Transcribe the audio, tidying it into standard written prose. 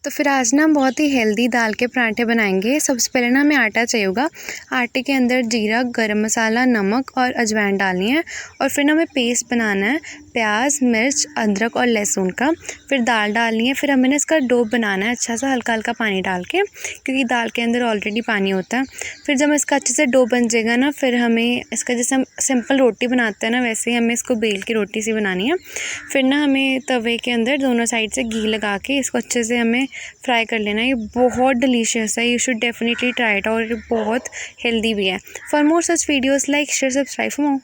तो फिर आज ना हम बहुत ही हेल्दी दाल के पराठे बनाएंगे। सबसे पहले ना हमें आटा चाहिए होगा। आटे के अंदर जीरा, गरम मसाला, नमक और अजवाइन डालनी है और फिर ना हमें पेस्ट बनाना है प्याज, मिर्च, अदरक और लहसुन का। फिर दाल डालनी है। फिर हमें ना इसका डो बनाना है अच्छा सा, हल्का हल्का पानी डाल के, क्योंकि दाल के अंदर ऑलरेडी पानी होता है। फिर जब इसका अच्छे से डो बन जाएगा ना, फिर हमें इसका जैसे हम सिंपल रोटी बनाते हैं ना, वैसे ही हमें इसको बेल की रोटी सी बनानी है। फिर ना हमें तवे के अंदर दोनों साइड से घी लगा के इसको अच्छे से हमें फ्राई कर लेना है। ये बहुत डिलीशियस है, you should definitely try it, और ये बहुत हेल्दी भी है। For more such videos like share subscribe for more.